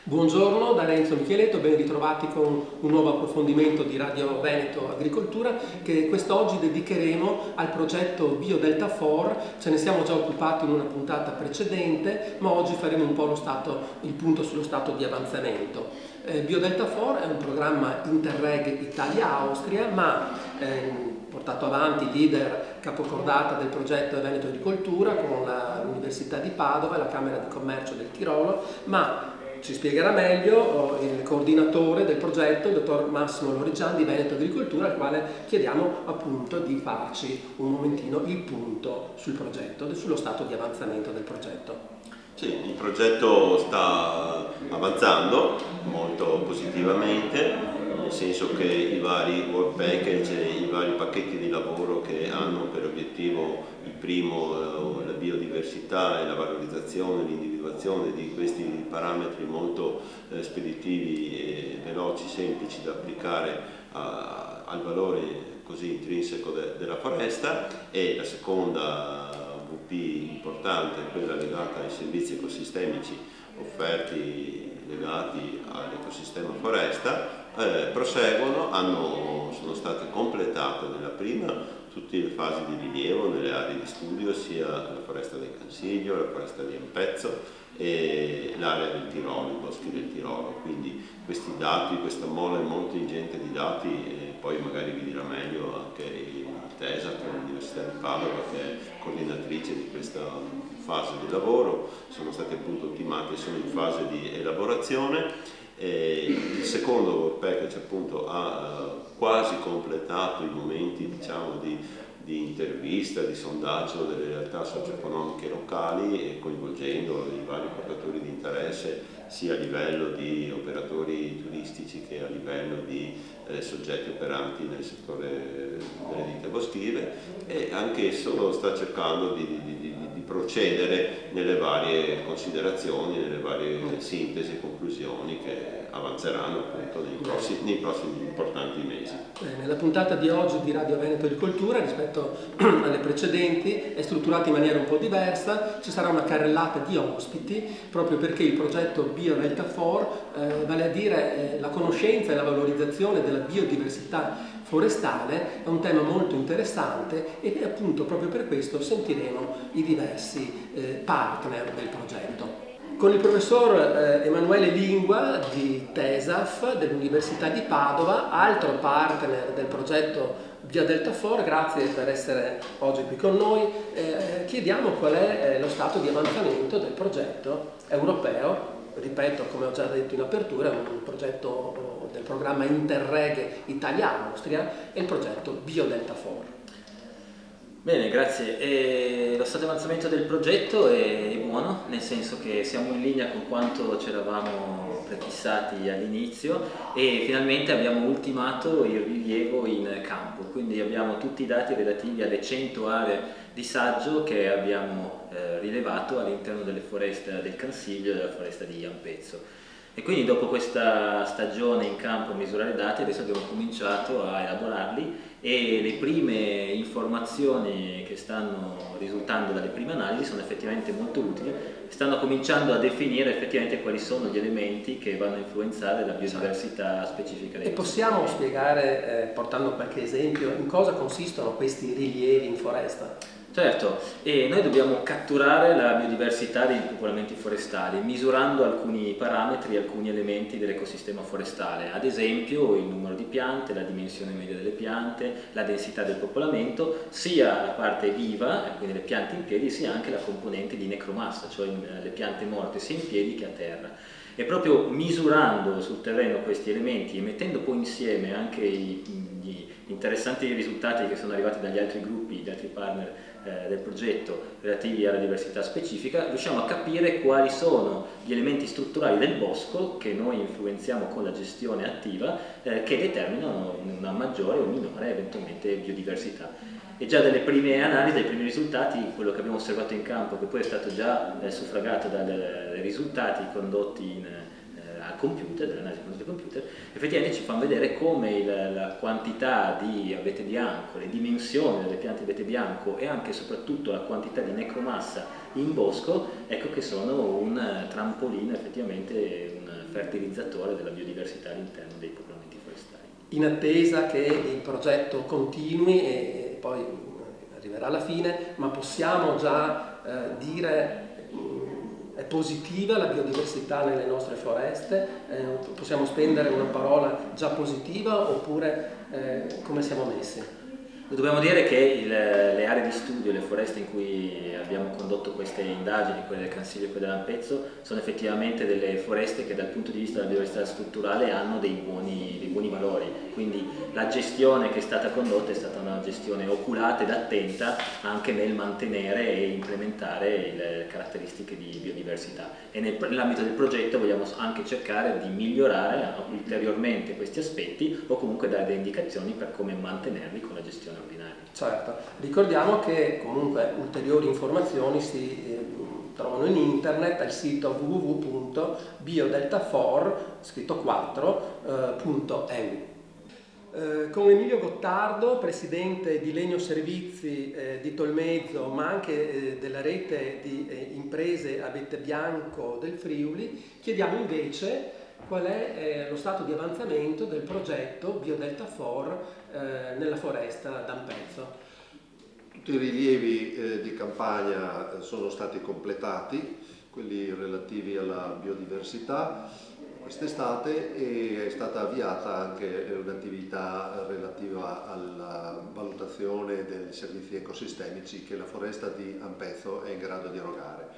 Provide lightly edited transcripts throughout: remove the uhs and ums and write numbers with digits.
Buongiorno da Renzo Micheletto, ben ritrovati con un nuovo approfondimento di Radio Veneto Agricoltura che quest'oggi dedicheremo al progetto BioDelta 4. Ce ne siamo già occupati in una puntata precedente, ma oggi faremo un po' il punto sullo stato di avanzamento. BioDelta 4 è un programma Interreg Italia-Austria, ma portato avanti leader capocordata del progetto Veneto Agricoltura con l'Università di Padova e la Camera di Commercio del Tirolo, ma ci spiegherà meglio il coordinatore del progetto, il dottor Massimo Lorigian di Veneto Agricoltura, al quale chiediamo appunto di farci un momentino il punto sul progetto, sullo stato di avanzamento del progetto. Sì, il progetto sta avanzando molto positivamente, nel senso che i vari work package e i vari pacchetti di lavoro che hanno per obiettivo il primo, la biodiversità e la valorizzazione, l'individuazione di questi parametri molto speditivi e veloci, semplici da applicare al valore così intrinseco della foresta, e la seconda VP importante, quella legata ai servizi ecosistemici offerti legati all'ecosistema foresta, proseguono, sono state completate nella prima tutte le fasi di rilievo nelle aree di studio, sia la foresta del Cansiglio, la foresta di Ampezzo e l'area del Tirolo, i boschi del Tirolo. Quindi questi dati, questa mole molto ingente di dati, poi magari vi dirà meglio anche il TESAT, l'Università di Padova, che è coordinatrice di questa fase di lavoro, sono stati appunto ultimati e sono in fase di elaborazione. Il secondo work package appunto ha quasi completato i momenti, diciamo, di intervista, di sondaggio delle realtà socio-economiche locali, e coinvolgendo i vari portatori di interesse sia a livello di operatori turistici che a livello di soggetti operanti nel settore delle ditte boschive, e anche esso sta cercando di procedere nelle varie considerazioni, nelle varie sintesi e conclusioni che avanzeranno appunto nei prossimi importanti mesi. Nella puntata di oggi di Radio Veneto Agricoltura, rispetto alle precedenti, è strutturata in maniera un po' diversa. Ci sarà una carrellata di ospiti, proprio perché il progetto BioDelta 4, vale a dire la conoscenza e la valorizzazione della biodiversità forestale, è un tema molto interessante, e appunto proprio per questo sentiremo i diversi partner del progetto. Con il professor Emanuele Lingua di TESAF dell'Università di Padova, altro partner del progetto BioDelta 4, grazie per essere oggi qui con noi. Chiediamo qual è lo stato di avanzamento del progetto europeo. Ripeto, come ho già detto in apertura, è un progetto del programma Interreg Italia-Austria, e il progetto BioDelta 4. Bene, grazie. Lo stato di avanzamento del progetto è buono, nel senso che siamo in linea con quanto ci eravamo prefissati all'inizio, e finalmente abbiamo ultimato il rilievo in campo, quindi abbiamo tutti i dati relativi alle 100 aree di saggio che abbiamo rilevato all'interno delle foreste del Cansiglio e della foresta di Ampezzo. E quindi dopo questa stagione in campo a misurare i dati, adesso abbiamo cominciato a elaborarli, e le prime informazioni che stanno risultando dalle prime analisi sono effettivamente molto utili, stanno cominciando a definire effettivamente quali sono gli elementi che vanno a influenzare la biodiversità specifica dei E possiamo spiegare, portando qualche esempio, in cosa consistono questi rilievi in foresta? Certo, e noi dobbiamo catturare la biodiversità dei popolamenti forestali misurando alcuni parametri, alcuni elementi dell'ecosistema forestale, ad esempio il numero di piante, la dimensione media delle piante, la densità del popolamento, sia la parte viva, quindi le piante in piedi, sia anche la componente di necromassa, cioè le piante morte sia in piedi che a terra. E proprio misurando sul terreno questi elementi e mettendo poi insieme anche gli interessanti risultati che sono arrivati dagli altri gruppi, gli altri partner del progetto relativi alla diversità specifica, riusciamo a capire quali sono gli elementi strutturali del bosco che noi influenziamo con la gestione attiva, che determinano una maggiore o minore eventualmente biodiversità. E già dalle prime analisi, dai primi risultati, quello che abbiamo osservato in campo, che poi è stato già suffragato dai risultati condotti al computer, dell'analisi condotta al computer, effettivamente ci fanno vedere come la quantità di abete bianco, le dimensioni delle piante di abete bianco e anche e soprattutto la quantità di necromassa in bosco, ecco che sono un trampolino, effettivamente un fertilizzatore della biodiversità all'interno dei popolamenti forestali. In attesa che il progetto continui e poi arriverà alla fine, ma possiamo già dire è positiva la biodiversità nelle nostre foreste? Possiamo spendere una parola già positiva oppure come siamo messi? Dobbiamo dire che le aree di studio, le foreste in cui abbiamo condotto queste indagini, quelle del Cansiglio e quelle dell'Ampezzo, sono effettivamente delle foreste che dal punto di vista della biodiversità strutturale hanno dei buoni valori, quindi la gestione che è stata condotta è stata una gestione oculata ed attenta anche nel mantenere e implementare le caratteristiche di biodiversità, e nell'ambito del progetto vogliamo anche cercare di migliorare ulteriormente questi aspetti o comunque dare delle indicazioni per come mantenerli con la gestione ordinaria. Certo, ricordiamo che comunque ulteriori informazioni si trovano in internet al sito www.biodelta4 scritto 4.eu. Con Emilio Gottardo, presidente di Legno Servizi di Tolmezzo, ma anche della rete di imprese Abete Bianco del Friuli, chiediamo invece qual è lo stato di avanzamento del progetto Biodelta4 nella foresta d'Ampezzo. Tutti i rilievi di campagna sono stati completati, quelli relativi alla biodiversità quest'estate, e è stata avviata anche un'attività relativa alla valutazione dei servizi ecosistemici che la foresta di Ampezzo è in grado di erogare.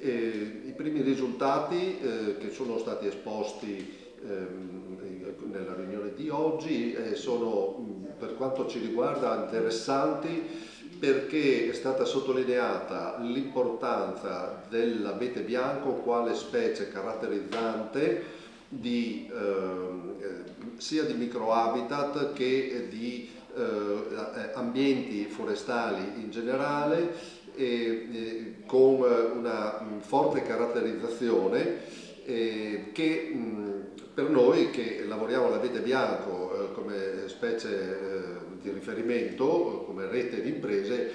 I primi risultati che sono stati esposti nella riunione di oggi sono, per quanto ci riguarda, interessanti, perché è stata sottolineata l'importanza dell'abete bianco quale specie caratterizzante sia di microhabitat che di ambienti forestali in generale, con una forte caratterizzazione che per noi che lavoriamo all'abete bianco come specie di riferimento, come rete di imprese,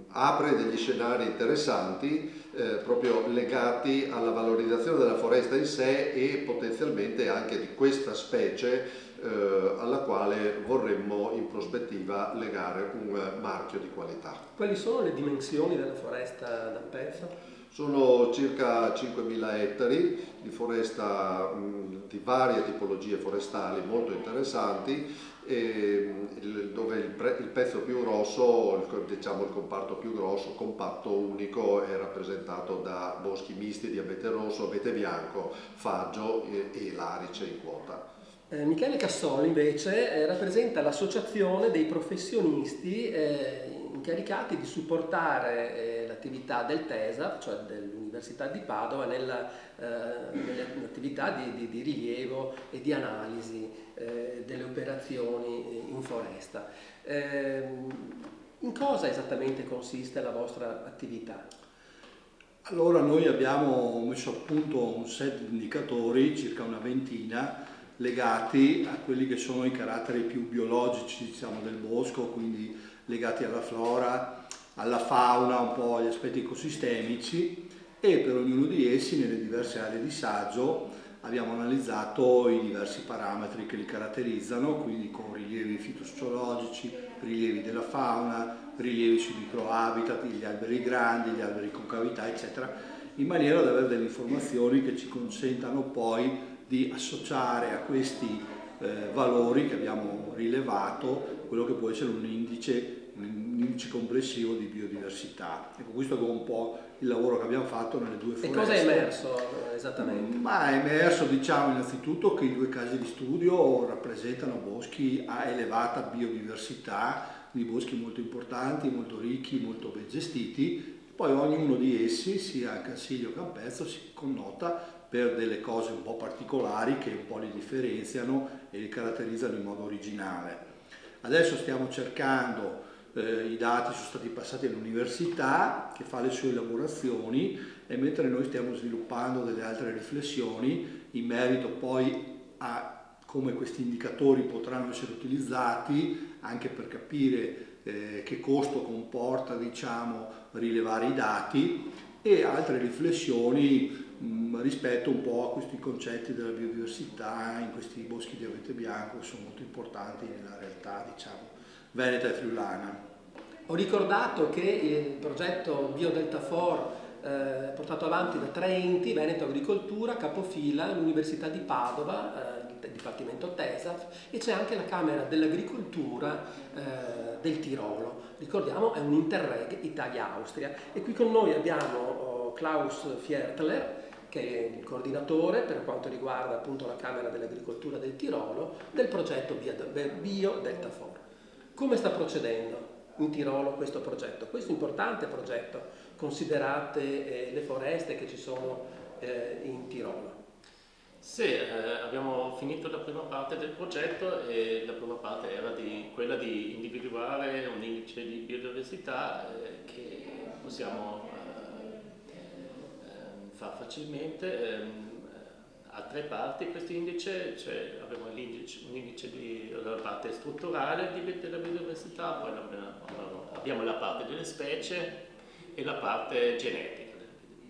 apre degli scenari interessanti proprio legati alla valorizzazione della foresta in sé e potenzialmente anche di questa specie alla quale vorremmo in prospettiva legare un marchio di qualità. Quali sono le dimensioni della foresta d'Ampezzo? Sono circa 5.000 ettari di foresta di varie tipologie forestali molto interessanti, dove il pezzo più grosso, diciamo il comparto più grosso, compatto unico, è rappresentato da boschi misti di abete rosso, abete bianco, faggio e larice in quota. Michele Cassoli invece rappresenta l'associazione dei professionisti incaricati di supportare l'attività del TESA, cioè dell'Università di Padova, nelle attività di rilievo e di analisi delle operazioni in foresta. In cosa esattamente consiste la vostra attività? Allora, noi abbiamo messo a punto un set di indicatori, circa una ventina, legati a quelli che sono i caratteri più biologici, diciamo, del bosco, quindi legati alla flora, alla fauna, un po' agli aspetti ecosistemici, e per ognuno di essi, nelle diverse aree di saggio, abbiamo analizzato i diversi parametri che li caratterizzano, quindi con rilievi fitosociologici, rilievi della fauna, rilievi sui microhabitat, gli alberi grandi, gli alberi con cavità, eccetera, in maniera da avere delle informazioni che ci consentano poi di associare a questi valori che abbiamo rilevato quello che può essere un indice complessivo di biodiversità. Ecco, questo è un po' il lavoro che abbiamo fatto nelle due foreste. E cosa è emerso esattamente? Ma è emerso, diciamo, innanzitutto che i due casi di studio rappresentano boschi a elevata biodiversità, quindi boschi molto importanti, molto ricchi, molto ben gestiti. Poi ognuno di essi, sia Cansiglio che Ampezzo, si connota per delle cose un po' particolari che un po' li differenziano e li caratterizzano in modo originale. Adesso stiamo cercando, i dati sono stati passati all'università che fa le sue elaborazioni, e mentre noi stiamo sviluppando delle altre riflessioni in merito poi a come questi indicatori potranno essere utilizzati anche per capire che costo comporta, diciamo, rilevare i dati, e altre riflessioni rispetto un po' a questi concetti della biodiversità in questi boschi di abete bianco che sono molto importanti nella realtà, diciamo, veneta e friulana. Ho ricordato che il progetto BioDelta For portato avanti da 3 enti, Veneto Agricoltura, capofila l'Università di Padova, il Dipartimento TESAF, e c'è anche la Camera dell'Agricoltura del Tirolo. Ricordiamo, è un Interreg Italia-Austria. E qui con noi abbiamo Klaus Viertler, che è il coordinatore per quanto riguarda appunto la Camera dell'Agricoltura del Tirolo del progetto BioDelta For. Come sta procedendo in Tirolo questo progetto? Questo importante progetto, considerate le foreste che ci sono in Tirolo. Sì, abbiamo finito la prima parte del progetto e la prima parte era quella di individuare un indice di biodiversità che possiamo far facilmente. Ha 3 parti questo indice, cioè abbiamo un indice della parte strutturale della biodiversità, poi abbiamo la parte delle specie e la parte genetica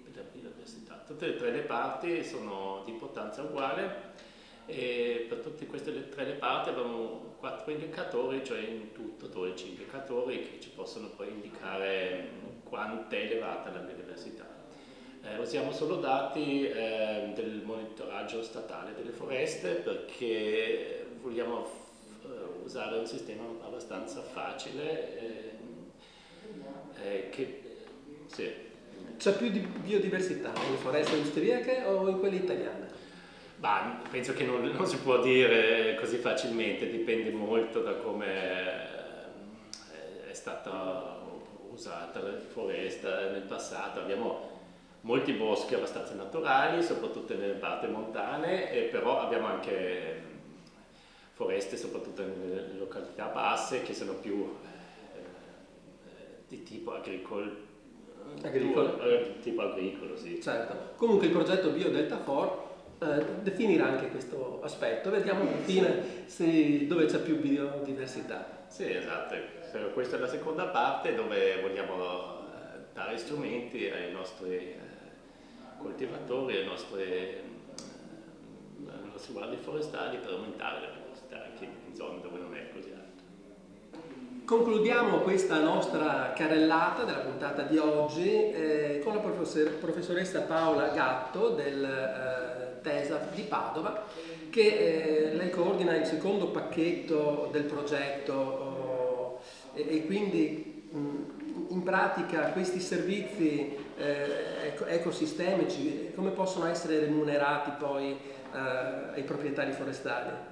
della biodiversità. Tutte e 3 le parti sono di importanza uguale e per tutte queste 3 le parti abbiamo 4 indicatori, cioè in tutto 12 indicatori che ci possono poi indicare quanto è elevata la biodiversità. Usiamo solo dati del monitoraggio statale delle foreste perché vogliamo usare un sistema abbastanza facile sì. C'è più di biodiversità nelle foreste austriache o in quelle italiane? Penso che non si può dire così facilmente, dipende molto da come è stata usata la foresta nel passato. Abbiamo molti boschi abbastanza naturali, soprattutto nelle parti montane, però abbiamo anche foreste, soprattutto nelle località basse, che sono più di tipo agricolo, sì. Certo. Comunque il progetto BioDelta For definirà anche questo aspetto. Vediamo infine dove c'è più biodiversità. Sì, esatto. Questa è la seconda parte dove vogliamo dare strumenti ai nostri coltivatori, ai nostri guardie forestali per aumentare la biodiversità anche in zone dove non è così alta. Concludiamo questa nostra carrellata della puntata di oggi con la professoressa Paola Gatto del TESAF di Padova, che lei coordina il secondo pacchetto del progetto e quindi in pratica questi servizi ecosistemici come possono essere remunerati poi ai proprietari forestali?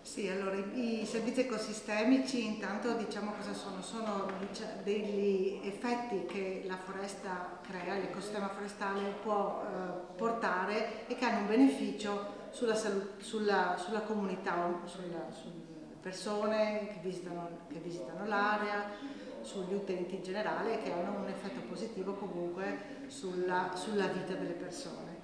Sì, allora i servizi ecosistemici intanto diciamo cosa sono? Sono degli effetti che la foresta crea, l'ecosistema forestale può portare e che hanno un beneficio sulla comunità, sulle persone che visitano l'area, sugli utenti in generale e che hanno un effetto positivo comunque sulla vita delle persone.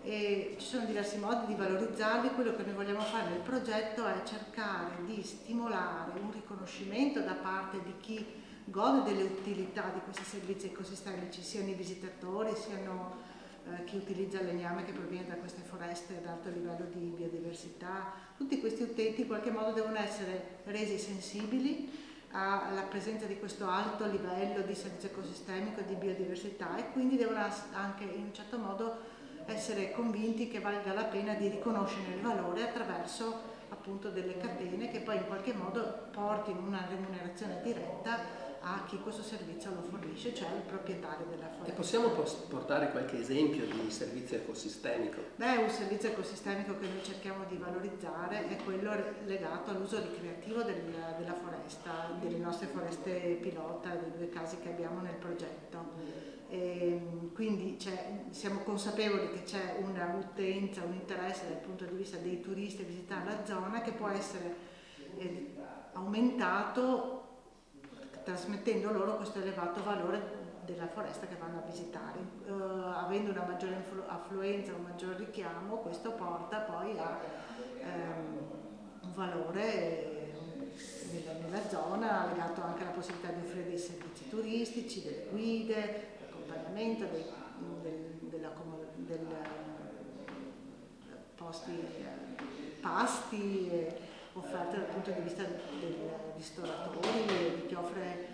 E ci sono diversi modi di valorizzarli. Quello che noi vogliamo fare nel progetto è cercare di stimolare un riconoscimento da parte di chi gode delle utilità di questi servizi ecosistemici, siano i visitatori, siano chi utilizza il legname che proviene da queste foreste ad alto livello di biodiversità. Tutti questi utenti in qualche modo devono essere resi sensibili alla presenza di questo alto livello di servizio ecosistemico e di biodiversità e quindi devono anche in un certo modo essere convinti che valga la pena di riconoscere il valore attraverso appunto delle catene che poi in qualche modo portino una remunerazione diretta a chi questo servizio lo fornisce, cioè il proprietario della foresta. E possiamo portare qualche esempio di servizio ecosistemico? Un servizio ecosistemico che noi cerchiamo di valorizzare è quello legato all'uso ricreativo della foresta, delle nostre foreste pilota, dei 2 casi che abbiamo nel progetto. E quindi siamo consapevoli che c'è un'utenza, un interesse dal punto di vista dei turisti a visitare la zona che può essere aumentato trasmettendo loro questo elevato valore della foresta che vanno a visitare. Avendo una maggiore affluenza, un maggior richiamo, questo porta poi a un valore nella zona legato anche alla possibilità di offrire dei servizi turistici, delle guide, accompagnamento pasti offerte dal punto di vista dei ristoratori e di chi offre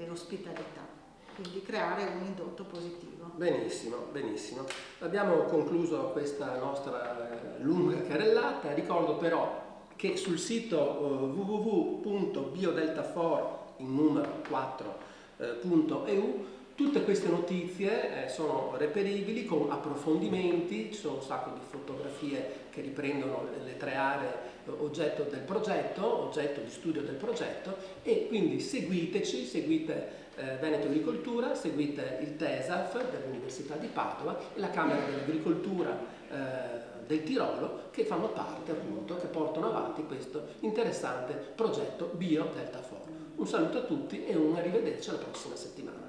ospitalità, quindi creare un indotto positivo. Benissimo, benissimo. Abbiamo concluso questa nostra lunga carrellata. Ricordo però che sul sito www.biodeltafor in numero 4.eu tutte queste notizie sono reperibili con approfondimenti, ci sono un sacco di fotografie che riprendono le 3 aree oggetto del progetto, oggetto di studio del progetto, e quindi seguiteci, seguite Veneto Agricoltura, seguite il TESAF dell'Università di Padova e la Camera dell'Agricoltura del Tirolo, che fanno parte appunto, che portano avanti questo interessante progetto Biodeltafor. Un saluto a tutti e un arrivederci alla prossima settimana.